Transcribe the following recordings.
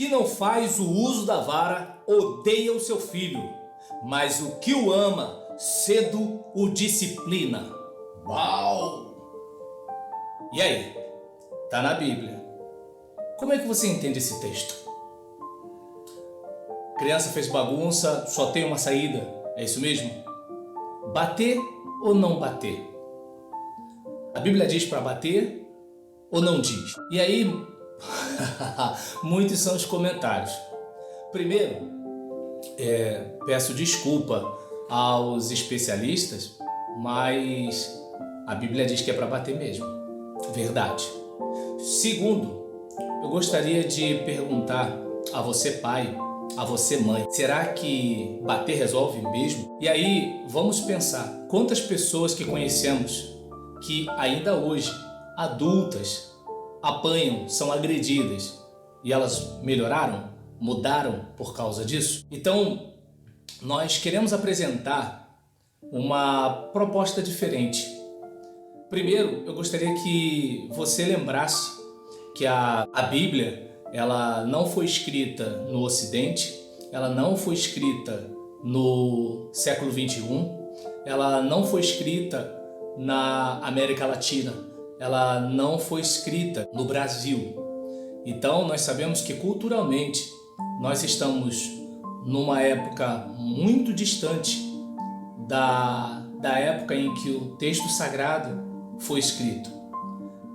que não faz o uso da vara odeia o seu filho, mas o que o ama, cedo o disciplina. Uau! E aí? Tá na Bíblia. Como é que você entende esse texto? Criança fez bagunça, só tem uma saída. É isso mesmo? Bater ou não bater? A Bíblia diz para bater ou não diz? E aí, muitos são os comentários. Primeiro, peço desculpa aos especialistas, mas a Bíblia diz que é para bater mesmo. Verdade. Segundo, eu gostaria de perguntar a você, pai, a você, mãe, será que bater resolve mesmo? E aí, vamos pensar, quantas pessoas que conhecemos que ainda hoje, adultas, apanham, são agredidas e elas melhoraram, mudaram por causa disso? Então, nós queremos apresentar uma proposta diferente. Primeiro, eu gostaria que você lembrasse que a Bíblia, ela não foi escrita no Ocidente, ela não foi escrita no século XXI, ela não foi escrita na América Latina, ela não foi escrita no Brasil. Então, nós sabemos que culturalmente nós estamos numa época muito distante da época em que o texto sagrado foi escrito.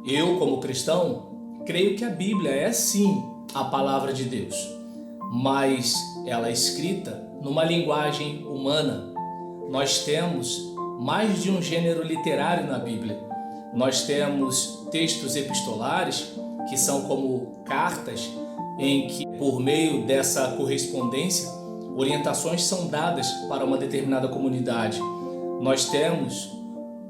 Eu, como cristão, creio que a Bíblia é sim a palavra de Deus, mas ela é escrita numa linguagem humana. Nós temos mais de um gênero literário na Bíblia. Nós temos textos epistolares, que são como cartas, em que, por meio dessa correspondência, orientações são dadas para uma determinada comunidade. Nós temos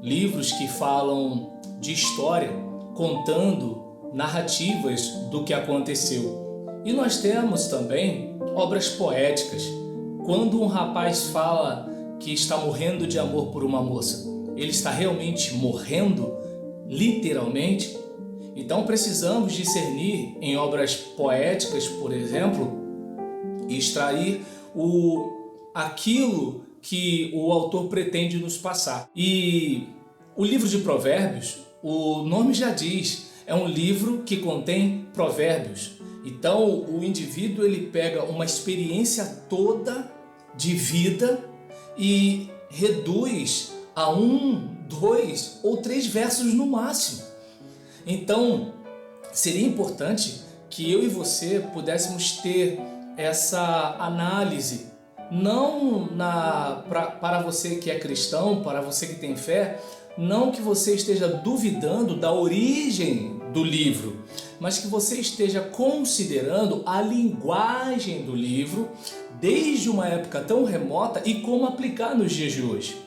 livros que falam de história, contando narrativas do que aconteceu. E nós temos também obras poéticas. Quando um rapaz fala que está morrendo de amor por uma moça, ele está realmente morrendo, literalmente? Então precisamos discernir em obras poéticas, por exemplo, e extrair aquilo que o autor pretende nos passar. E o livro de Provérbios, o nome já diz, é um livro que contém provérbios. Então o indivíduo ele pega uma experiência toda de vida e reduz a 1, 2 ou 3 versos no máximo. Então seria importante que eu e você pudéssemos ter essa análise, não para você que é cristão, para você que tem fé, não que você esteja duvidando da origem do livro, mas que você esteja considerando a linguagem do livro desde uma época tão remota e como aplicar nos dias de hoje.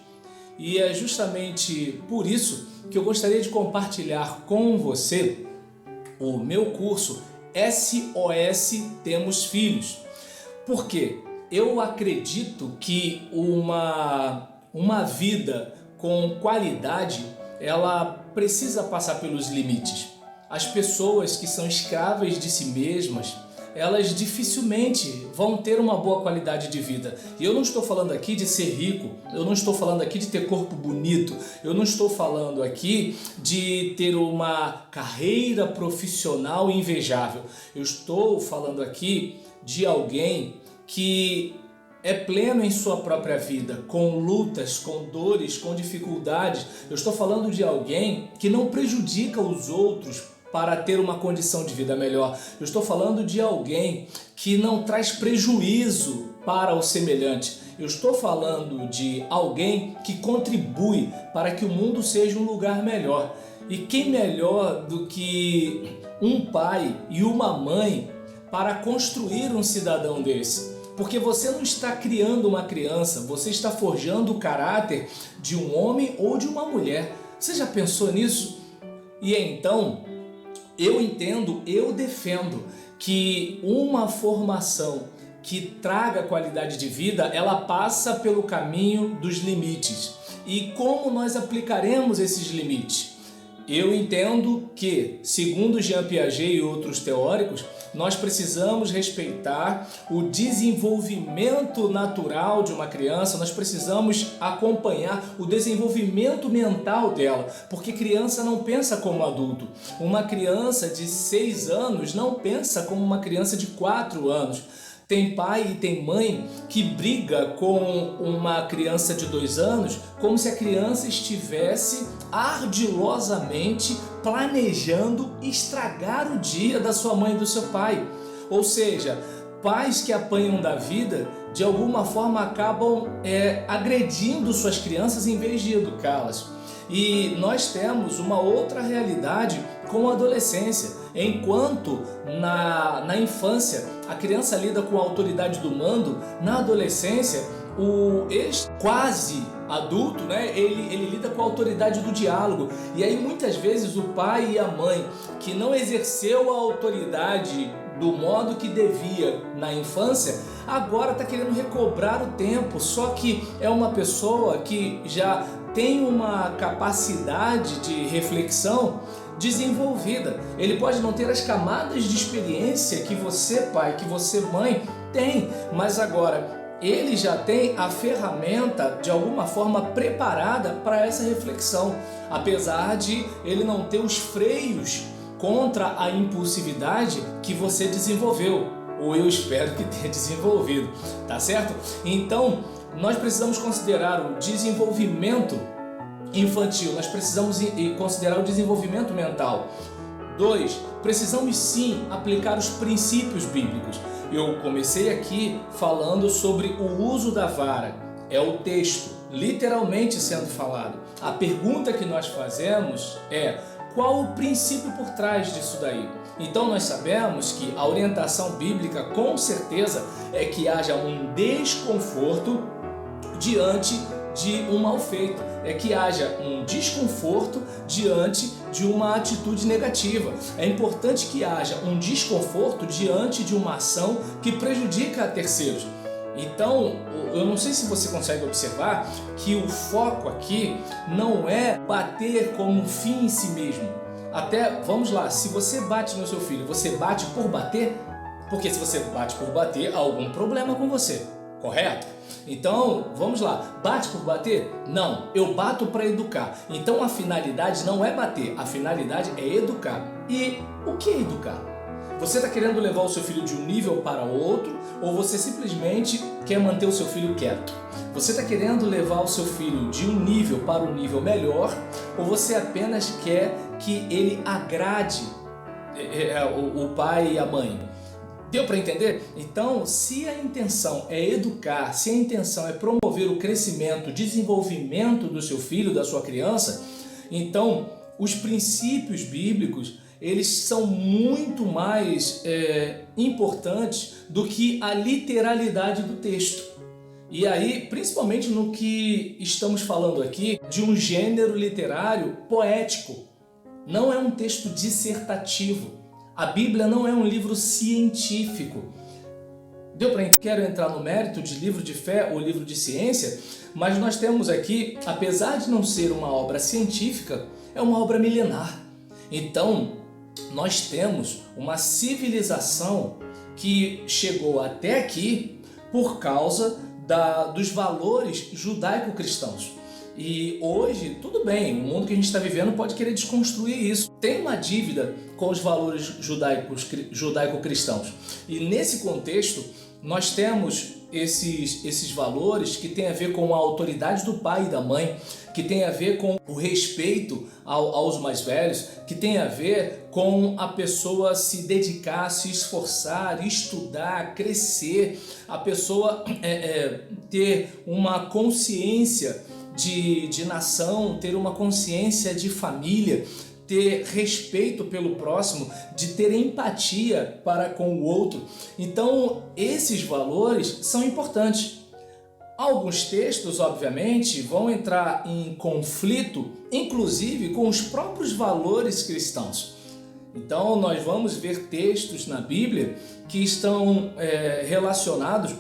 E é justamente por isso que eu gostaria de compartilhar com você o meu curso SOS Temos Filhos. Porque eu acredito que uma vida com qualidade, ela precisa passar pelos limites. As pessoas que são escravas de si mesmas, elas dificilmente vão ter uma boa qualidade de vida. E eu não estou falando aqui de ser rico, eu não estou falando aqui de ter corpo bonito, eu não estou falando aqui de ter uma carreira profissional invejável. Eu estou falando aqui de alguém que é pleno em sua própria vida, com lutas, com dores, com dificuldades. Eu estou falando de alguém que não prejudica os outros para ter uma condição de vida melhor. Eu estou falando de alguém que não traz prejuízo para o semelhante. Eu estou falando de alguém que contribui para que o mundo seja um lugar melhor. E quem melhor do que um pai e uma mãe para construir um cidadão desse? Porque você não está criando uma criança, você está forjando o caráter de um homem ou de uma mulher. Você já pensou nisso? E então, eu entendo, eu defendo que uma formação que traga qualidade de vida, ela passa pelo caminho dos limites. E como nós aplicaremos esses limites? Eu entendo que, segundo Jean Piaget e outros teóricos, nós precisamos respeitar o desenvolvimento natural de uma criança, nós precisamos acompanhar o desenvolvimento mental dela, porque criança não pensa como adulto. Uma criança de 6 anos não pensa como uma criança de 4 anos. Tem pai e tem mãe que briga com uma criança de 2 anos como se a criança estivesse ardilosamente planejando estragar o dia da sua mãe e do seu pai. Ou seja, pais que apanham da vida, de alguma forma acabam agredindo suas crianças em vez de educá-las. E nós temos uma outra realidade com a adolescência. Enquanto na infância a criança lida com a autoridade do mando, na adolescência o quase adulto, ele lida com a autoridade do diálogo. E aí muitas vezes o pai e a mãe que não exerceu a autoridade do modo que devia na infância, agora está querendo recobrar o tempo, só que é uma pessoa que já tem uma capacidade de reflexão desenvolvida. Ele pode não ter as camadas de experiência que você, pai, que você, mãe, tem, mas agora ele já tem a ferramenta de alguma forma preparada para essa reflexão, apesar de ele não ter os freios contra a impulsividade que você desenvolveu, ou eu espero que tenha desenvolvido, tá certo? Então, nós precisamos considerar o desenvolvimento infantil, nós precisamos considerar o desenvolvimento mental. 2, precisamos sim aplicar os princípios bíblicos. Eu comecei aqui falando sobre o uso da vara, é o texto literalmente sendo falado. A pergunta que nós fazemos é: qual o princípio por trás disso daí? Então nós sabemos que a orientação bíblica com certeza é que haja um desconforto diante de um mal feito, é que haja um desconforto diante de uma atitude negativa. É importante que haja um desconforto diante de uma ação que prejudica a terceiros. Então, eu não sei se você consegue observar que o foco aqui não é bater como fim em si mesmo. Até, vamos lá, se você bate no seu filho, você bate por bater? Porque se você bate por bater, há algum problema com você, correto? Então, vamos lá, bate por bater? Não, eu bato para educar. Então a finalidade não é bater, a finalidade é educar. E o que é educar? Você está querendo levar o seu filho de um nível para outro, ou você simplesmente quer manter o seu filho quieto? Você está querendo levar o seu filho de um nível para um nível melhor, ou você apenas quer que ele agrade o pai e a mãe? Deu para entender? Então, se a intenção é educar, se a intenção é promover o crescimento, o desenvolvimento do seu filho, da sua criança, então os princípios bíblicos, eles são muito mais importantes do que a literalidade do texto. E aí, principalmente no que estamos falando aqui, de um gênero literário poético. Não é um texto dissertativo. A Bíblia não é um livro científico. Deu para entender? Quero entrar no mérito de livro de fé ou livro de ciência, mas nós temos aqui, apesar de não ser uma obra científica, é uma obra milenar. Então, nós temos uma civilização que chegou até aqui por causa dos valores judaico-cristãos. E hoje, tudo bem, o mundo que a gente está vivendo pode querer desconstruir isso. Tem uma dívida com os valores judaico-cristãos. E nesse contexto, nós temos esses valores que têm a ver com a autoridade do pai e da mãe, que tem a ver com o respeito aos mais velhos, que tem a ver com a pessoa se dedicar, se esforçar, estudar, crescer, a pessoa ter uma consciência de nação, ter uma consciência de família, ter respeito pelo próximo, de ter empatia para com o outro. Então, esses valores são importantes. Alguns textos, obviamente, vão entrar em conflito, inclusive com os próprios valores cristãos. Então, nós vamos ver textos na Bíblia que estão relacionados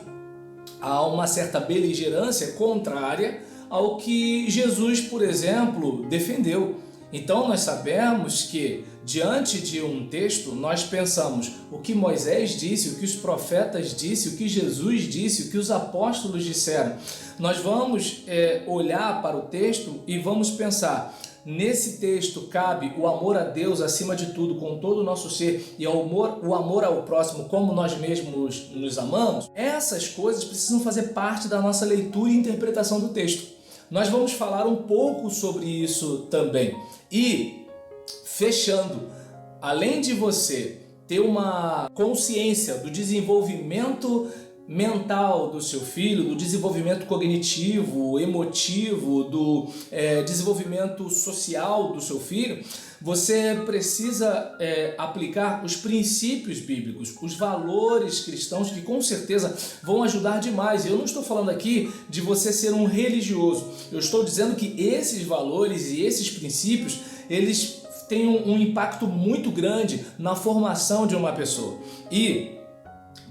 a uma certa beligerância contrária ao que Jesus, por exemplo, defendeu. Então nós sabemos que diante de um texto nós pensamos o que Moisés disse, o que os profetas disseram, o que Jesus disse, o que os apóstolos disseram. Nós vamos olhar para o texto e vamos pensar, nesse texto cabe o amor a Deus acima de tudo, com todo o nosso ser, e o amor ao próximo como nós mesmos nos amamos? Essas coisas precisam fazer parte da nossa leitura e interpretação do texto. Nós vamos falar um pouco sobre isso também. E, fechando, além de você ter uma consciência do desenvolvimento mental do seu filho, do desenvolvimento cognitivo, emotivo, do desenvolvimento social do seu filho, você precisa aplicar os princípios bíblicos, os valores cristãos que com certeza vão ajudar demais. Eu não estou falando aqui de você ser um religioso, eu estou dizendo que esses valores e esses princípios, eles têm um impacto muito grande na formação de uma pessoa. E,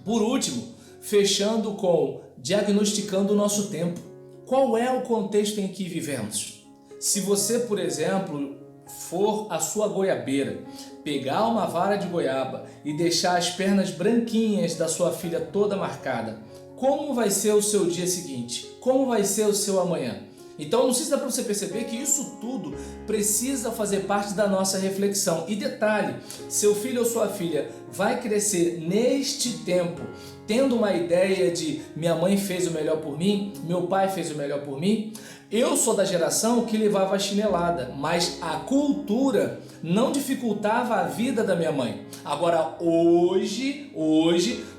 por último, fechando com diagnosticando o nosso tempo. Qual é o contexto em que vivemos? Se você, por exemplo, for a sua goiabeira, pegar uma vara de goiaba e deixar as pernas branquinhas da sua filha toda marcada, como vai ser o seu dia seguinte? Como vai ser o seu amanhã? Então, não sei se dá para você perceber que isso tudo precisa fazer parte da nossa reflexão. E detalhe, seu filho ou sua filha vai crescer neste tempo tendo uma ideia de minha mãe fez o melhor por mim, meu pai fez o melhor por mim. Eu sou da geração que levava a chinelada, mas a cultura não dificultava a vida da minha mãe. Agora, hoje,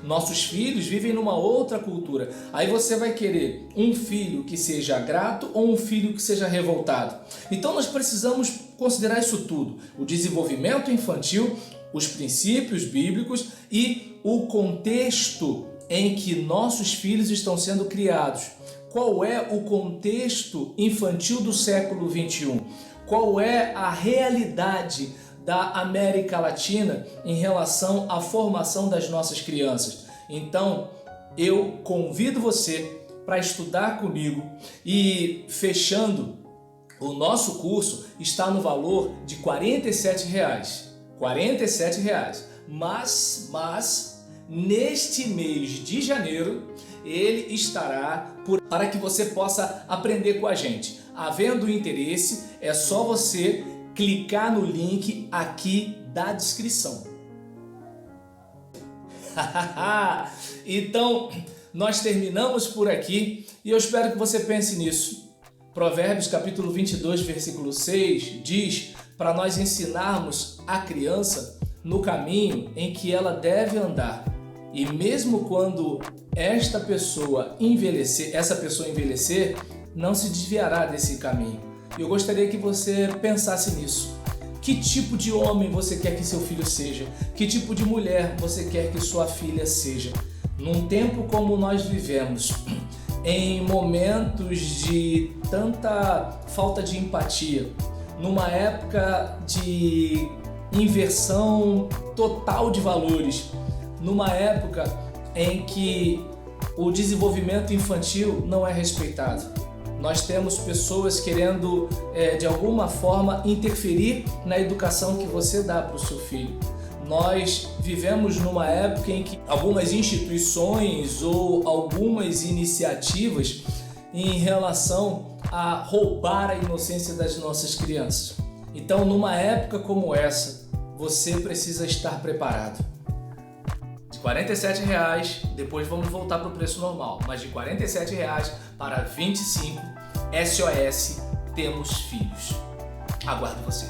nossos filhos vivem numa outra cultura. Aí você vai querer um filho que seja grato ou um filho que seja revoltado. Então nós precisamos considerar isso tudo. O desenvolvimento infantil, os princípios bíblicos e o contexto em que nossos filhos estão sendo criados. Qual é o contexto infantil do século XXI? Qual é a realidade da América Latina em relação à formação das nossas crianças? Então, eu convido você para estudar comigo e, fechando, o nosso curso está no valor de R$ 47,00. R$ 47,00. Mas, neste mês de janeiro, ele estará para que você possa aprender com a gente. Havendo interesse, é só você clicar no link aqui da descrição. Então, nós terminamos por aqui e eu espero que você pense nisso. Provérbios capítulo 22, versículo 6 diz para nós ensinarmos a criança no caminho em que ela deve andar. E mesmo quando essa pessoa envelhecer, não se desviará desse caminho. Eu gostaria que você pensasse nisso. Que tipo de homem você quer que seu filho seja? Que tipo de mulher você quer que sua filha seja? Num tempo como nós vivemos, em momentos de tanta falta de empatia, numa época de inversão total de valores, numa época em que o desenvolvimento infantil não é respeitado. Nós temos pessoas querendo, de alguma forma, interferir na educação que você dá para o seu filho. Nós vivemos numa época em que algumas instituições ou algumas iniciativas em relação a roubar a inocência das nossas crianças. Então, numa época como essa, você precisa estar preparado. De R$ 47,00, depois vamos voltar para o preço normal, mas de R$ 47,00 para R$ 25,00, SOS, temos filhos. Aguardo você.